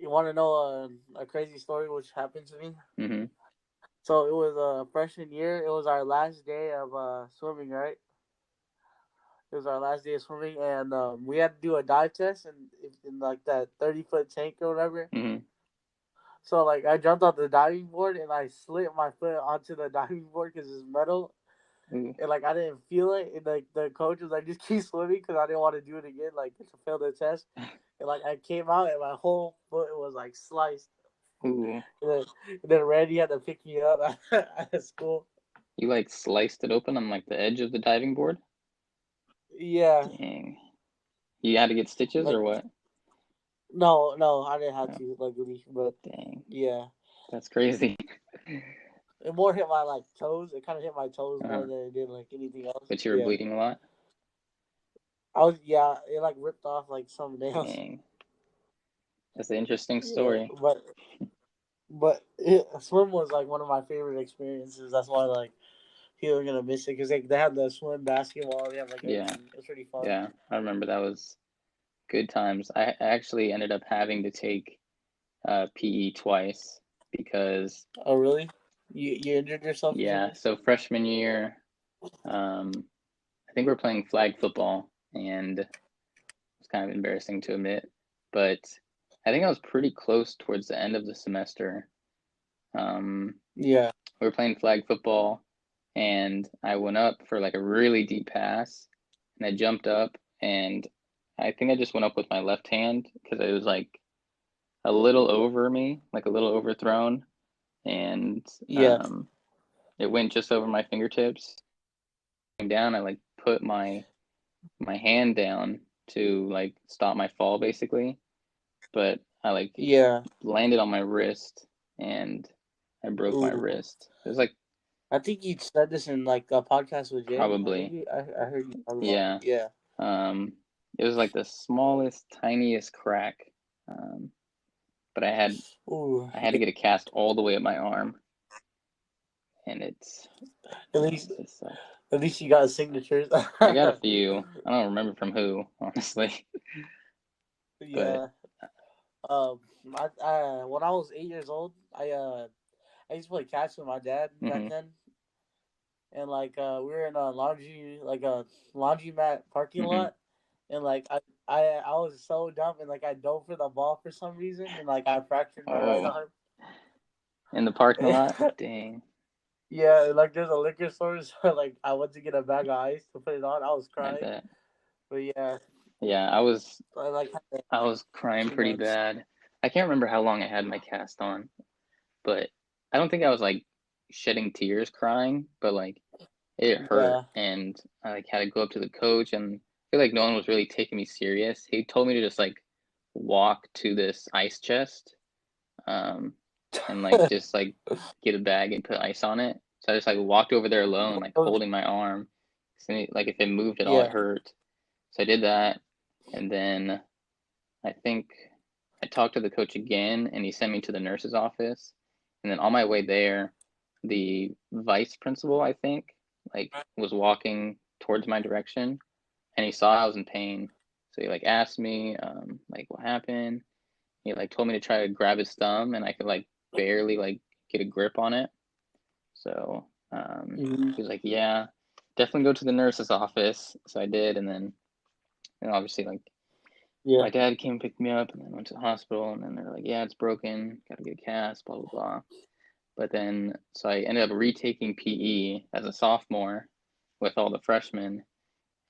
You want to know a crazy story which happened to me? Mm-hmm. So it was freshman year. It was our last day of swimming, right? It was our last day of swimming, and we had to do a dive test in like that 30-foot tank or whatever. Mm-hmm. So like I jumped on the diving board and I slid my foot onto the diving board because it's metal, Ooh. and like I didn't feel it. And like the coach was like, just keep swimming because I didn't want to do it again, like to fail the test. And like I came out and my whole foot was like sliced. Ooh. And then Randy had to pick me up at school. You like sliced it open on like the edge of the diving board? Yeah, Dang. You had to get stitches like or what? no, I didn't have Oh, to luckily, but dang. yeah, That's crazy. it more hit my like toes. It kind of hit my toes more Uh-huh. than it did like anything else. But you were Yeah, bleeding a lot? it like ripped off like some nails. Dang. That's an interesting Yeah, story. swim was like one of my favorite experiences. That's why like people are gonna miss it because they have the swim basketball. They have like Yeah. everything. It's pretty fun. Yeah. I remember that was good times. I actually ended up having to take PE twice because, Oh really? You injured yourself or yeah, something? so freshman year, um, I think we're playing flag football, and it's kind of embarrassing to admit, but I think I was pretty close towards the end of the semester. Um, Yeah. we were playing flag football, and I went up for like a really deep pass, and I jumped up, and I think I just went up with my left hand because it was like a little over me, like a little overthrown, and Yeah. it went just over my fingertips. Down, I like put my hand down to like stop my fall basically, but I like Yeah. landed on my wrist and I broke my Ooh. wrist. It was like I think you said this in like a podcast with Jay. I think probably, I heard you talk about it. yeah. Yeah. Um, it was like the smallest, tiniest crack. Um, but Ooh. I had to get a cast all the way up my arm, and At least it sucked. at least you got signatures. I got a few. I don't remember from who, honestly, but Yeah. Um. When I was 8 years old, I used to play catch with my dad back hmm then, and like we were in a laundromat parking hmm lot, and like I was so dumb and like I dove for the ball for some reason, and like I fractured my right Oh, arm. in the parking lot. Dang. Yeah, like there's a liquor store, so like I went to get a bag of ice to put it on. I was I crying, bet. but yeah, Yeah, I like had I was crying 2 pretty months. bad. I can't remember how long I had my cast on, but I don't think I was like shedding tears crying, but like it hurt Yeah, and I like had to go up to the coach and I feel like no one was really taking me serious. He told me to just like walk to this ice chest, um, and like just like get a bag and put ice on it. So I just like walked over there alone, like holding my arm. So, like if it moved at all, it yeah, hurt. So I did that, and then I think I talked to the coach again, and he sent me to the nurse's office. And then on my way there, the vice principal, I think, like was walking towards my direction, and he saw I was in pain. So he like asked me, like what happened. He like told me to try to grab his thumb, and I could like barely like get a grip on it. So hmm he was like, "Yeah, definitely go to the nurse's office." So I did, and then obviously like yeah, my dad came and picked me up, and then went to the hospital, and then they're like, "Yeah, it's broken. Got to get a cast." Blah blah blah. But then, so I ended up retaking PE as a sophomore with all the freshmen,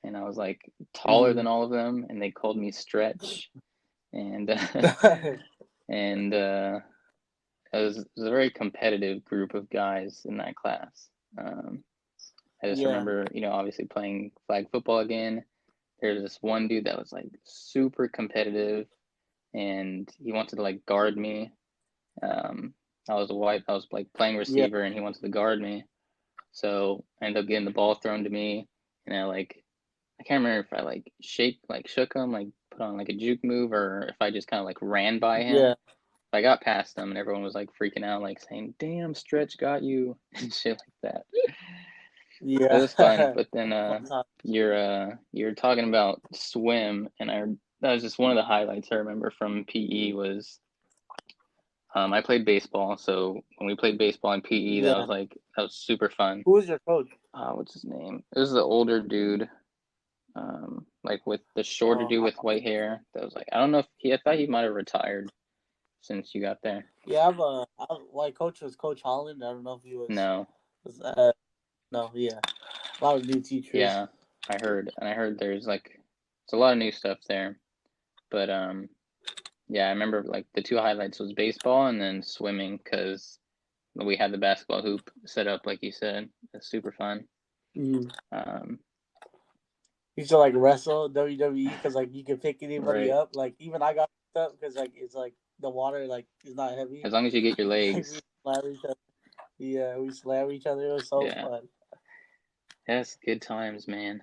and I was like taller hmm than all of them, and they called me Stretch, and and it was a very competitive group of guys in that class. Um, I just yeah, remember, obviously playing flag football again. There's this one dude that was like super competitive, and he wanted to like guard me. Um, I was like playing yeah, receiver, and he wanted to guard me. So I ended up getting the ball thrown to me, and I can't remember if I like shook him, like put on like a juke move, or if I just kind of like ran by him. yeah, I got past him, and everyone was like freaking out, like saying, "Damn, Stretch got you," and shit like that. It yeah. was fun, but then Fun time. you're talking about swim, and that was just one of the highlights I remember from PE was I played baseball, so when we played baseball in PE, Yeah. that was super fun. Who was your coach? What's his name? It was the older dude, like with the shorter dude Oh, with white hair. That was like I don't know if I thought he might have retired since you got there. yeah. My coach was Coach Holland. I don't know if he was. No, was no, yeah. A lot of new teachers. yeah, I heard there's like it's a lot of new stuff there. But yeah, I remember like the two highlights was baseball and then swimming because we had the basketball hoop set up like you said. It's super fun. Mm-hmm. Um, You used to like wrestle WWE because like you can pick anybody right. up. Like even I got picked up because like it's like the water like is not heavy. As long as you get your Like we legs. slam each other. Yeah, we slam each other. It was so Yeah. fun. Yes, good times, man.